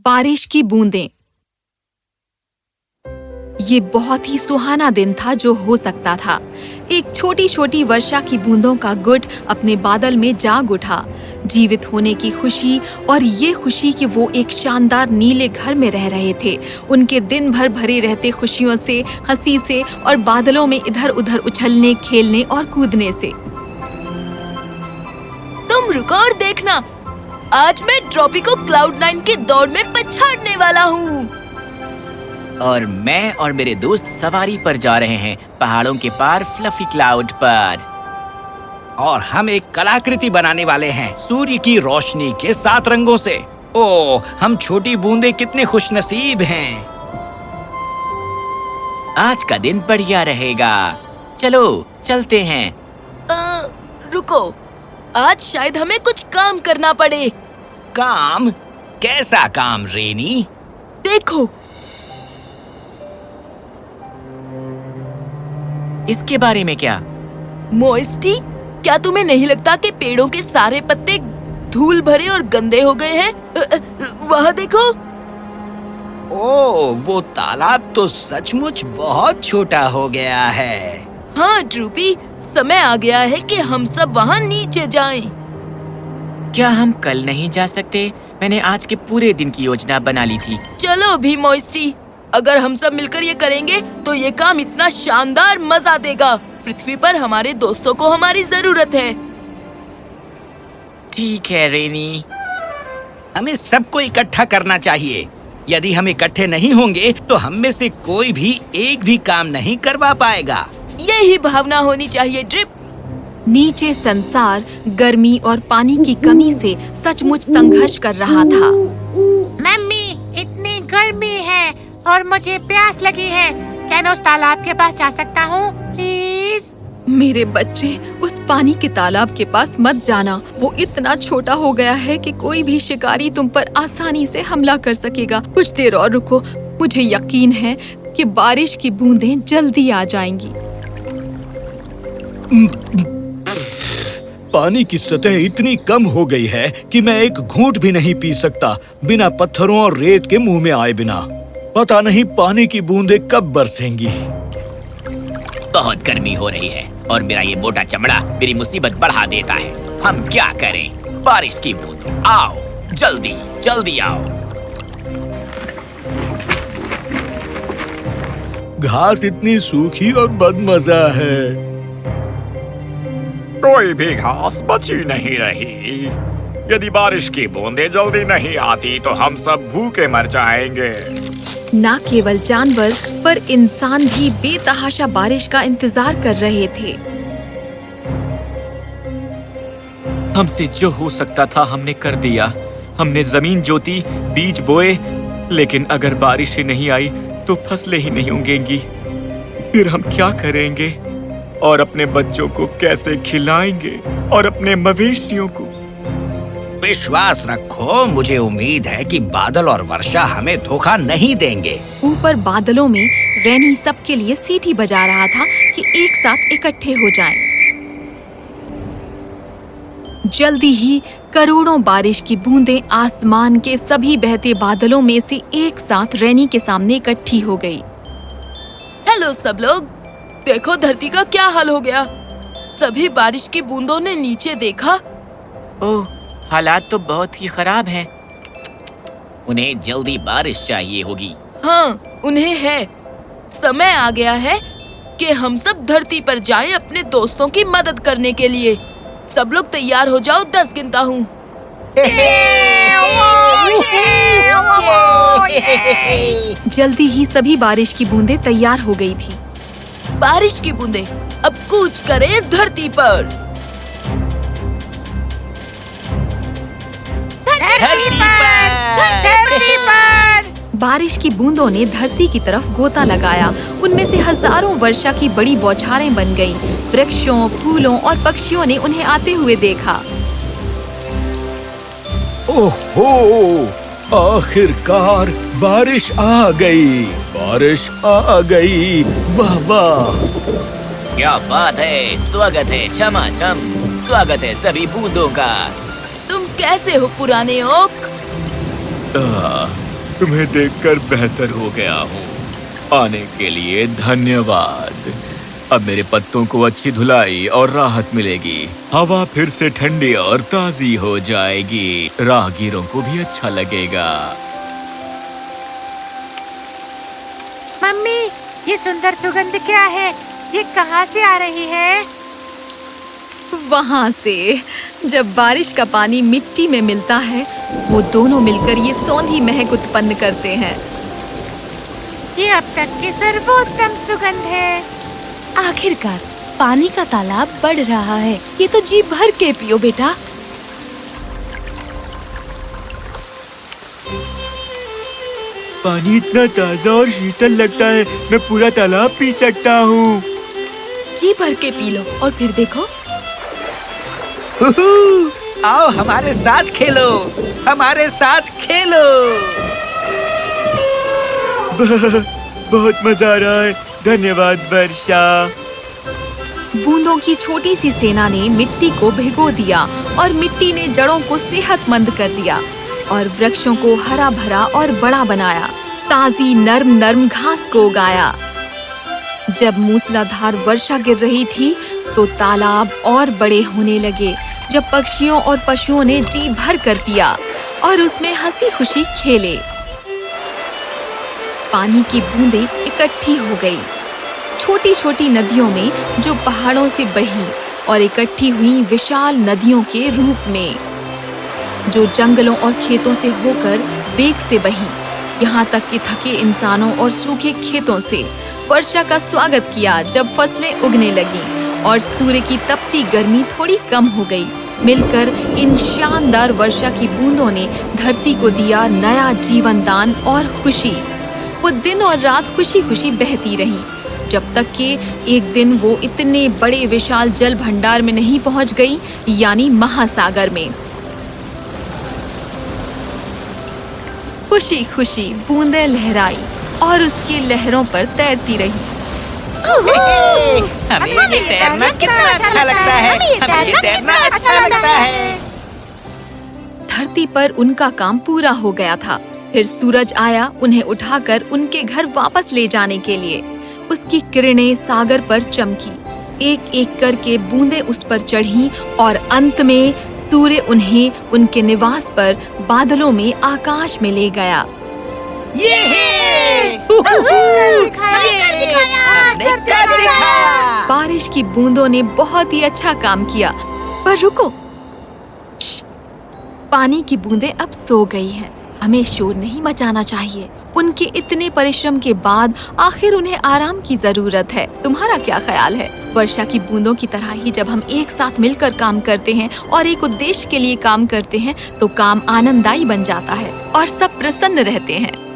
बारिश की बूंदें। ये बहुत ही सुहाना दिन था जो हो सकता था। एक छोटी छोटी वर्षा की बूंदों का गुट अपने बादल में जाग उठा। जीवित होने की खुशी और ये खुशी कि वो एक शानदार नीले घर में रह रहे थे। उनके दिन भर भरे रहते खुशियों से, हंसी से और बादलों में इधर उधर उछलने, खेलने और कूदने से। तुम रुको और देखना, आज मैं ड्रॉपी को क्लाउड9 के दौड़ में पछाड़ने वाला हूँ। और मैं और मेरे दोस्त सवारी पर जा रहे हैं पहाड़ों के पार फ्लफी क्लाउड पर। और हम एक कलाकृति बनाने वाले हैं सूर्य की रोशनी के 7 रंगों से। ओह, हम छोटी बूंदे कितने खुशनसीब हैं। आज का दिन बढ़िया रहेगा। चलो चलते हैं। रुको, आज शायद हमें कुछ काम करना पड़े। काम? कैसा काम रेनी? देखो, इसके बारे में क्या? मोइस्टी, क्या तुम्हें नहीं लगता कि पेड़ों के सारे पत्ते धूल भरे और गंदे हो गए हैं? वहाँ देखो। ओह, वो तालाब तो सचमुच बहुत छोटा हो गया है। हाँ ड्रूपी, समय आ गया है कि हम सब वहाँ नीचे जाएं। क्या हम कल नहीं जा सकते? मैंने आज के पूरे दिन की योजना बना ली थी। चलो भी मोइस्टी, अगर हम सब मिलकर ये करेंगे तो ये काम इतना शानदार मजा देगा। पृथ्वी पर हमारे दोस्तों को हमारी जरूरत है। ठीक है रेनी। हमें सबको इकट्ठा करना चाहिए। यदि हम इकट्ठे नहीं होंगे तो हम में से कोई भी एक भी काम नहीं करवा पाएगा। यही भावना होनी चाहिए ड्रिप। नीचे संसार गर्मी और पानी की कमी से सचमुच संघर्ष कर रहा था। मम्मी, इतनी गर्मी है और मुझे प्यास लगी है। क्या मैं उस तालाब के पास जा सकता हूँ प्लीज? मेरे बच्चे, उस पानी के तालाब के पास मत जाना। वो इतना छोटा हो गया है कि कोई भी शिकारी तुम पर आसानी से हमला कर सकेगा। कुछ देर और रुको, मुझे यकीन है कि बारिश की बूंदें जल्दी आ जाएंगी। पानी की सतह इतनी कम हो गई है कि मैं एक घूंट भी नहीं पी सकता बिना पत्थरों और रेत के मुंह में आए बिना। पता नहीं पानी की बूंदें कब बरसेंगी। बहुत गर्मी हो रही है और मेरा ये मोटा चमड़ा मेरी मुसीबत बढ़ा देता है। हम क्या करें? बारिश की बूंद, आओ जल्दी जल्दी आओ। घास इतनी सूखी और बदमजा है। कोई भी घास बची नहीं रही। यदि बारिश की बूंदें जल्दी नहीं आती तो हम सब भूखे मर जाएंगे। न केवल जानवर पर इंसान भी बेतहाशा बारिश का इंतजार कर रहे थे। हमसे जो हो सकता था हमने कर दिया। हमने जमीन जोती, बीज बोए, लेकिन अगर बारिश ही नहीं आई तो फसलें ही नहीं उगेंगी। फिर हम क्या करेंगे और अपने बच्चों को कैसे खिलाएंगे और अपने मवेशियों को? विश्वास रखो, मुझे उम्मीद है कि बादल और वर्षा हमें धोखा नहीं देंगे। ऊपर बादलों में रेनी सबके लिए सीटी बजा रहा था कि एक साथ इकट्ठे हो जाएं। जल्दी ही करोड़ों बारिश की बूंदें आसमान के सभी बहते बादलों में से एक साथ रेनी के सामने इकट्ठी हो गई। हेलो सब लोग, देखो धरती का क्या हाल हो गया। सभी बारिश की बूंदों ने नीचे देखा। ओह, हालात तो बहुत ही खराब हैं। उन्हें जल्दी बारिश चाहिए होगी। हाँ, उन्हें है। समय आ गया है कि हम सब धरती पर जाएं अपने दोस्तों की मदद करने के लिए। सब लोग तैयार हो जाओ, 10 गिनता हूँ। जल्दी ही सभी बारिश की बूंदें तैयार हो गई थी। बारिश की बूंदें अब कूच करें धरती पर। बारिश की बूंदों ने धरती की तरफ गोता लगाया। उनमें से हजारों वर्षा की बड़ी बौछारें बन गईं। वृक्षों, फूलों और पक्षियों ने उन्हें आते हुए देखा। ओहो, आखिरकार बारिश आ गई। बारिश आ गई। वाह वाह। क्या बात है, स्वागत है छमाछम। स्वागत है सभी बूंदों का। तुम कैसे हो पुराने ओक? तुम्हें देखकर बेहतर हो गया हूँ। आने के लिए धन्यवाद। अब मेरे पत्तों को अच्छी धुलाई और राहत मिलेगी। हवा फिर से ठंडी और ताजी हो जाएगी। राहगीरों को भी अच्छा लगेगा। मम्मी, ये सुंदर सुगंध क्या है? ये कहाँ से आ रही है? वहाँ से। जब बारिश का पानी मिट्टी में मिलता है, वो दोनों मिलकर ये सौंधी महक उत्पन्न करते हैं। ये अब तक की सर्वोत्तम सुगंध है। आखिरकार पानी का तालाब बढ़ रहा है। ये तो जी भर के पियो बेटा। पानी इतना ताजा और शीतल लगता है, मैं पूरा तालाब पी सकता हूँ। जी भर के पी लो और फिर देखो। आओ हमारे साथ खेलो, हमारे साथ खेलो। बहुत मजा आ रहा है। धन्यवाद वर्षा। बूंदों की छोटी सी सेना ने मिट्टी को भिगो दिया और मिट्टी ने जड़ों को सेहतमंद कर दिया और वृक्षों को हरा भरा और बड़ा बनाया। ताजी नर्म नर्म घास को उगाया। जब मूसलाधार वर्षा गिर रही थी तो तालाब और बड़े होने लगे। जब पक्षियों और पशुओं ने जी भर कर पिया और उसमें हंसी खुशी खेले। पानी की बूंदें इकट्ठी हो गई, छोटी छोटी नदियों में जो पहाड़ों से बही और इकट्ठी हुई विशाल नदियों के रूप में, जो जंगलों और खेतों से होकर वेग से बही। यहाँ तक कि थके इंसानों और सूखे खेतों से वर्षा का स्वागत किया। जब फसलें उगने लगीं और सूर्य की तपती गर्मी थोड़ी कम हो गई, मिलकर इन शानदार वर्षा की बूंदों ने धरती को दिया नया जीवन दान और खुशी। वो दिन और रात खुशी खुशी बहती रही, जब तक कि एक दिन वो इतने बड़े विशाल जल भंडार में नहीं पहुंच गई, यानी महासागर में। खुशी खुशी बूंदें लहराई और उसकी लहरों पर तैरती रही। हमें ये तैरना कितना अच्छा लगता है। हमें ये तैरना अच्छा लगता है। धरती पर उनका काम पूरा हो गया था। फिर सूरज आया उन्हें उठाकर उनके घर वापस ले जाने के लिए। उसकी किरणें सागर पर चमकी, एक एक करके बूंदें उस पर चढ़ीं और अंत में सूर्य उन्हें उनके निवास पर बादलों में आकाश में ले गया। बारिश की बूंदों ने बहुत ही अच्छा काम किया। पर रुको, पानी की बूंदें अब सो गई हैं। हमें शोर नहीं मचाना चाहिए। उनके इतने परिश्रम के बाद आखिर उन्हें आराम की जरूरत है। तुम्हारा क्या ख्याल है? वर्षा की बूंदों की तरह ही जब हम एक साथ मिलकर काम करते हैं और एक उद्देश्य के लिए काम करते हैं तो काम आनंददायी बन जाता है और सब प्रसन्न रहते हैं।